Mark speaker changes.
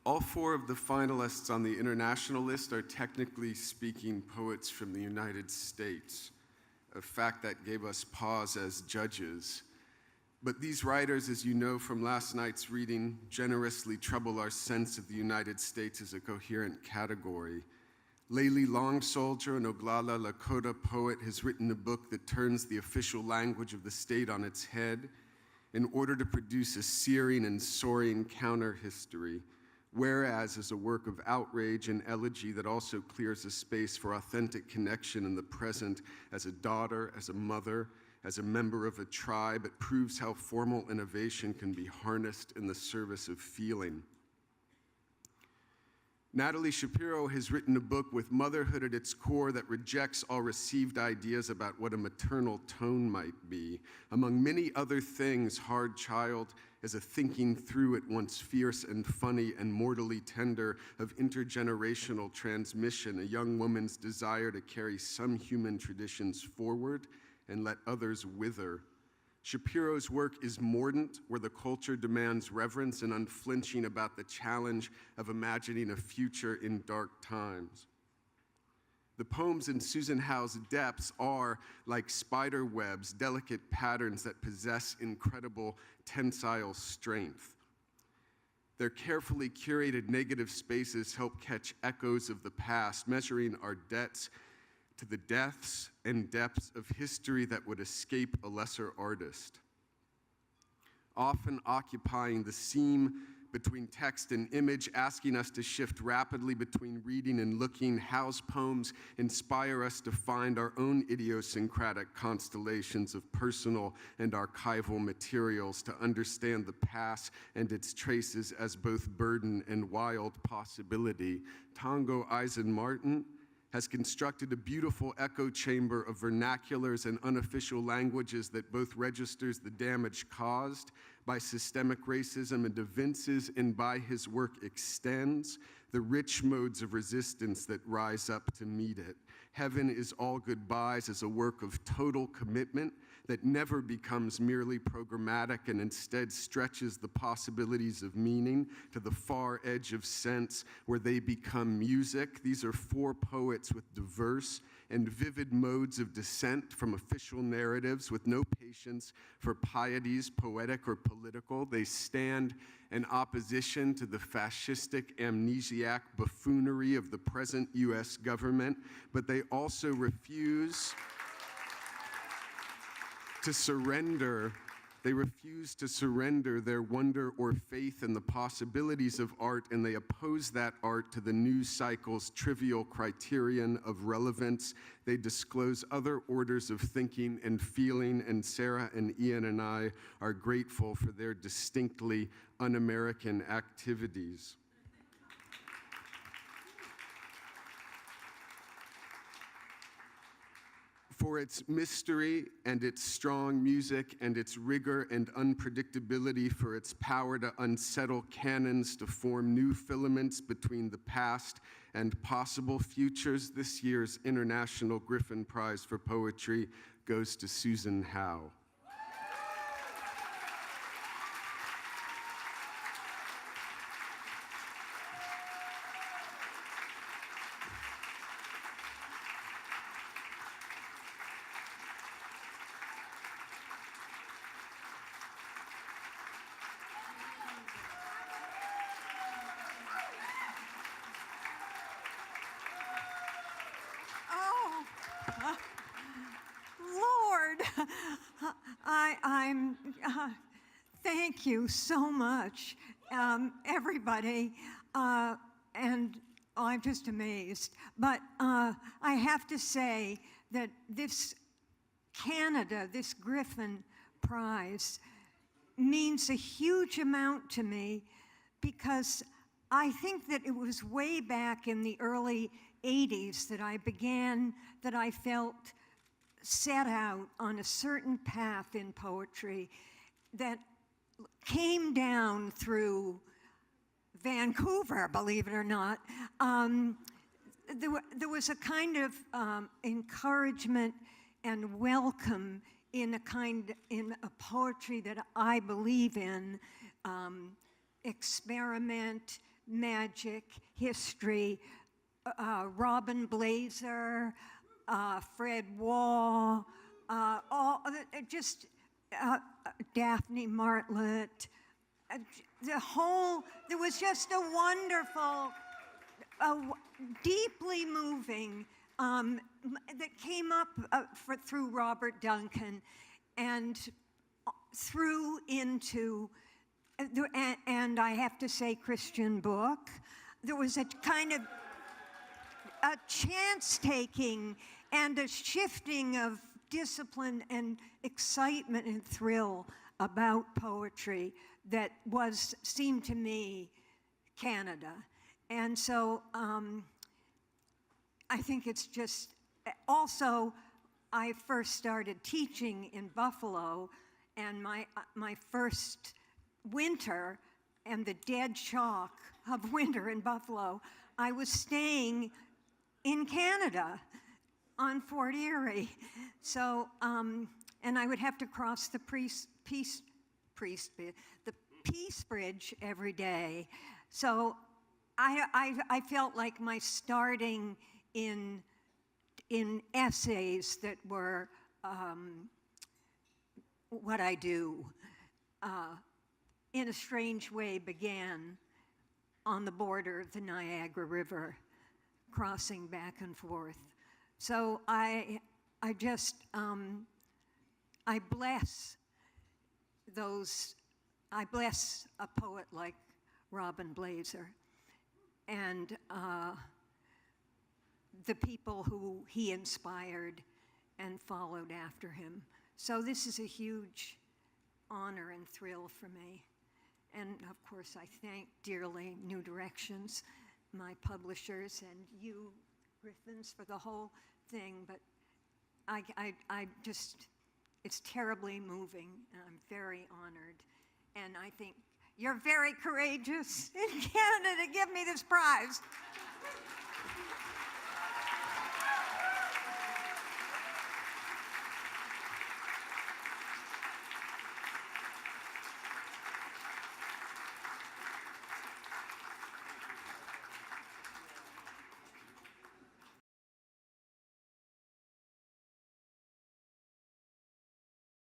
Speaker 1: All four of the finalists on the international list are technically speaking poets from the United States, a fact that gave us pause as judges. But these writers, as you know from last night's reading, generously trouble our sense of the United States as a coherent category. Layli Long Soldier, an Oglala Lakota poet, has written a book that turns the official language of the state on its head in order to produce a searing and soaring counter-history. Whereas is a work of outrage and elegy that also clears a space for authentic connection in the present as a daughter, as a mother, as a member of a tribe. It proves how formal innovation can be harnessed in the service of feeling. Natalie Shapiro has written a book with motherhood at its core that rejects all received ideas about what a maternal tone might be. Among many other things, Hard Child is a thinking through at once fierce and funny and mortally tender of intergenerational transmission, a young woman's desire to carry some human traditions forward and let others wither. Shapiro's work is mordant, where the culture demands reverence and unflinching about the challenge of imagining a future in dark times. The poems in Susan Howe's Debths are, like spider webs, delicate patterns that possess incredible tensile strength. Their carefully curated negative spaces help catch echoes of the past, measuring our debts to the depths and depths of history that would escape a lesser artist. Often occupying the seam between text and image, asking us to shift rapidly between reading and looking, Howe's poems inspire us to find our own idiosyncratic constellations of personal and archival materials, to understand the past and its traces as both burden and wild possibility. Tongo Eisen-Martin has constructed a beautiful echo chamber of vernaculars and unofficial languages that both registers the damage caused by systemic racism and evinces, and by his work extends the rich modes of resistance that rise up to meet it. Heaven is All Goodbyes is a work of total commitment that never becomes merely programmatic and instead stretches the possibilities of meaning to the far edge of sense where they become music. These are four poets with diverse and vivid modes of dissent from official narratives, with no patience for pieties, poetic or political. They stand in opposition to the fascistic amnesiac buffoonery of the present US government, but they also refuse to surrender. They refuse to surrender their wonder or faith in the possibilities of art, and they oppose that art to the news cycle's trivial criterion of relevance. They disclose other orders of thinking and feeling, and Sarah and Ian and I are grateful for their distinctly un-American activities. For its mystery and its strong music and its rigor and unpredictability, for its power to unsettle canons, to form new filaments between the past and possible futures, this year's International Griffin Prize for Poetry goes to Susan Howe.
Speaker 2: Thank you so much, everybody, and I'm just amazed. But I have to say that this Canada, this Griffin Prize, means a huge amount to me, because I think that it was way back in the early 80s that I felt set out on a certain path in poetry that came down through Vancouver, believe it or not. There was a kind of encouragement and welcome in a poetry that I believe in, experiment, magic, history, Robin Blazer, Fred Wall, Daphne Martlet. There was just a wonderful, deeply moving that came up through Robert Duncan and through into, and I have to say, Christian book. There was a kind of a chance-taking and a shifting of discipline and excitement and thrill about poetry that seemed to me Canada. And so I think it's just, also, I first started teaching in Buffalo, and my first winter and the dead shock of winter in Buffalo, I was staying in Canada on Fort Erie. So, and I would have to cross the Peace Bridge every day. So I felt like my starting in essays that were what I do, in a strange way began on the border of the Niagara River, crossing back and forth. So I just, I bless a poet like Robin Blazer and the people who he inspired and followed after him. So this is a huge honor and thrill for me. And of course, I thank dearly New Directions, my publishers, and you, Griffins, for the whole thing. But I just, it's terribly moving, and I'm very honored. And I think you're very courageous in Canada to give me this prize.